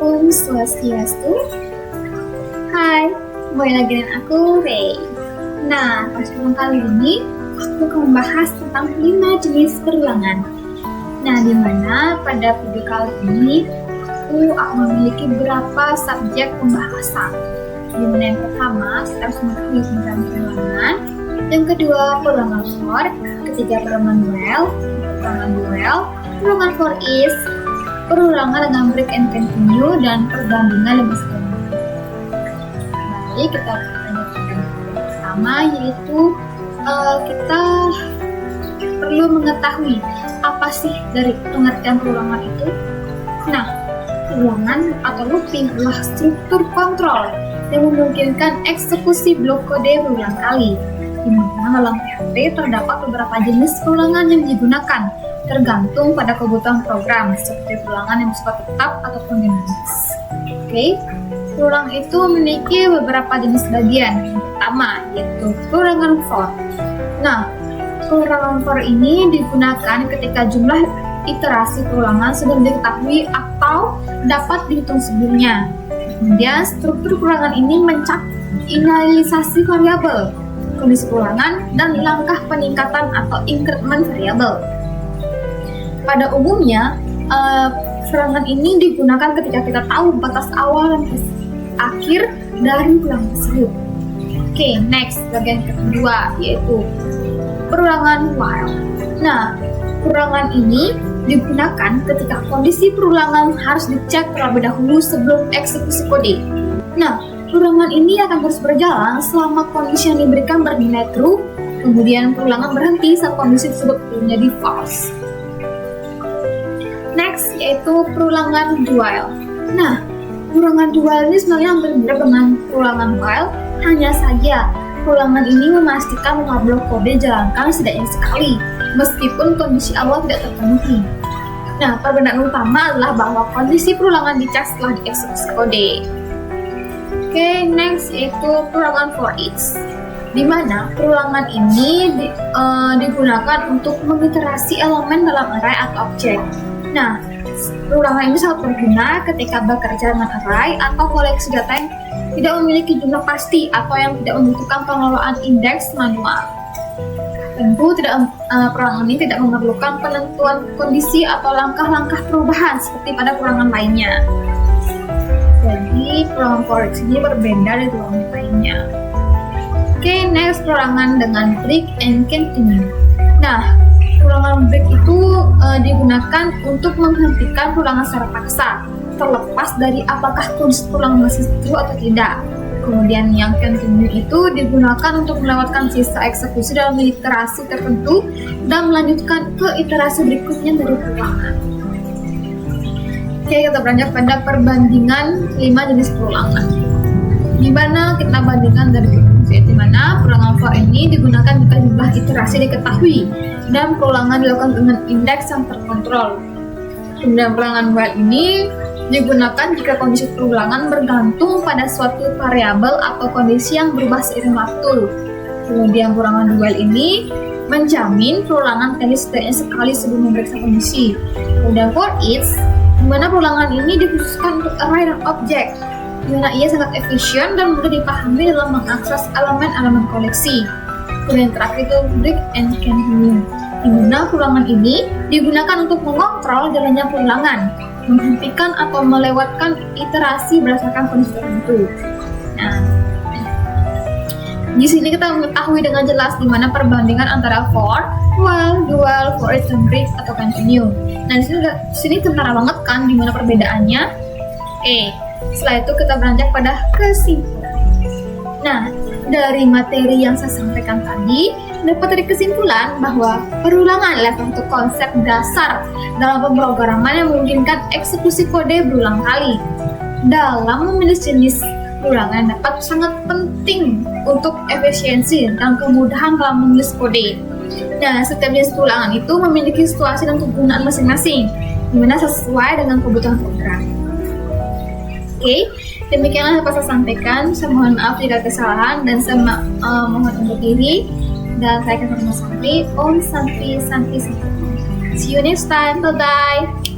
Om Swastiastu. Hai, kembali lagi dengan aku, Ray. Nah, pada kali ini aku akan membahas tentang 5 jenis perulangan. Nah, di mana pada video kali ini aku akan memiliki beberapa subjek pembahasan. Di mana yang pertama, kita harus mengetahui tentang perulangan. Yang kedua, perulangan for. Ketiga, perulangan duel, perulangan for is, perulangan dengan break and continue, dan perbandingan lebih sederhana. Baik, kita lanjut ke yang pertama, yaitu kita perlu mengetahui apa sih dari pengertian perulangan itu. Nah, perulangan atau looping adalah struktur kontrol yang memungkinkan eksekusi blok kode berulang kali. Di mana dalam PHP terdapat beberapa jenis perulangan yang digunakan tergantung pada kebutuhan program, seperti perulangan yang bersifat tetap ataupun dinamis. Oke, perulangan itu memiliki beberapa jenis bagian. Yang pertama yaitu perulangan for. Nah, perulangan for ini digunakan ketika jumlah iterasi perulangan sudah diketahui atau dapat dihitung sebelumnya. Kemudian struktur perulangan ini mencakup inisialisasi variabel, kondisi perulangan, dan langkah peningkatan atau increment variabel. Pada umumnya, perulangan ini digunakan ketika kita tahu batas awal dan akhir dari perulangan tersebut. Oke, next, bagian kedua yaitu perulangan while. Nah, perulangan ini digunakan ketika kondisi perulangan harus dicek terlebih dahulu sebelum eksekusi kode. Nah, perulangan ini akan terus berjalan selama kondisi yang diberikan bernilai true, kemudian perulangan berhenti saat kondisi tersebut menjadi false. Next, yaitu perulangan dual. Nah, perulangan dual ini sebenarnya hampir mirip dengan perulangan while, hanya saja perulangan ini memastikan bahwa blok kode dijalankan setidaknya sekali, meskipun kondisi awal tidak terpenuhi. Nah, perbedaan utama adalah bahwa kondisi perulangan dicek setelah dieksekusi kode. Oke, next yaitu perulangan for each, di mana perulangan ini digunakan untuk mengiterasi elemen dalam array atau objek. Nah, perulangan ini sangat berguna ketika bekerja dengan array atau koleksi data yang tidak memiliki jumlah pasti atau yang tidak membutuhkan pengelolaan indeks manual. Tentu perulangan ini tidak memerlukan penentuan kondisi atau langkah-langkah perubahan seperti pada perulangan lainnya. Jadi, perulangan for each ini berbeda dari perulangan lainnya. Oke, next, perulangan dengan break and continue. Nah, perulangan break itu digunakan untuk menghentikan perulangan secara paksa, terlepas dari apakah kondisi perulangan masih true atau tidak. Kemudian yang continue itu digunakan untuk melewatkan sisa eksekusi dalam iterasi tertentu dan melanjutkan ke iterasi berikutnya dari perulangan. Oke, kita beranjak pada perbandingan 5 jenis perulangan. Di mana kita bandingkan dari di mana perulangan for ini digunakan jika jumlah iterasi diketahui dan perulangan dilakukan dengan indeks yang terkontrol. Kemudian perulangan while ini digunakan jika kondisi perulangan bergantung pada suatu variabel atau kondisi yang berubah seiring waktu. Kemudian perulangan duel ini menjamin perulangan terjadi setidaknya sekali sebelum memeriksa kondisi. Kemudian for each, di mana perulangan ini dikhususkan untuk array dan objek, di mana ia sangat efisien dan mudah dipahami dalam mengakses elemen-elemen koleksi. Kemudian terakhir itu break and continue, di mana perulangan ini digunakan untuk mengontrol jalannya perulangan, menghentikan atau melewatkan iterasi berdasarkan kondisi tertentu. Nah, di sini kita mengetahui dengan jelas di mana perbandingan antara for, while, dual, for each, and break atau continue. Nah, di sini kentara banget kan di mana perbedaannya. Setelah itu kita beranjak pada kesimpulan. Nah, dari materi yang saya sampaikan tadi, dapat dari kesimpulan bahwa perulangan adalah satu konsep dasar dalam pemrograman yang memungkinkan eksekusi kode berulang kali. Dalam memilih jenis perulangan dapat sangat penting untuk efisiensi dan kemudahan dalam menulis kode. Nah, setiap jenis perulangan itu memiliki situasi dan kegunaan masing-masing, di mana sesuai dengan kebutuhan program. Oke, demikianlah yang dapat saya sampaikan. Saya mohon maaf jika ada kesalahan dan saya mohon undur diri. Dan saya akan sampai. Om Santi Santi Santi. See you next time. Bye bye.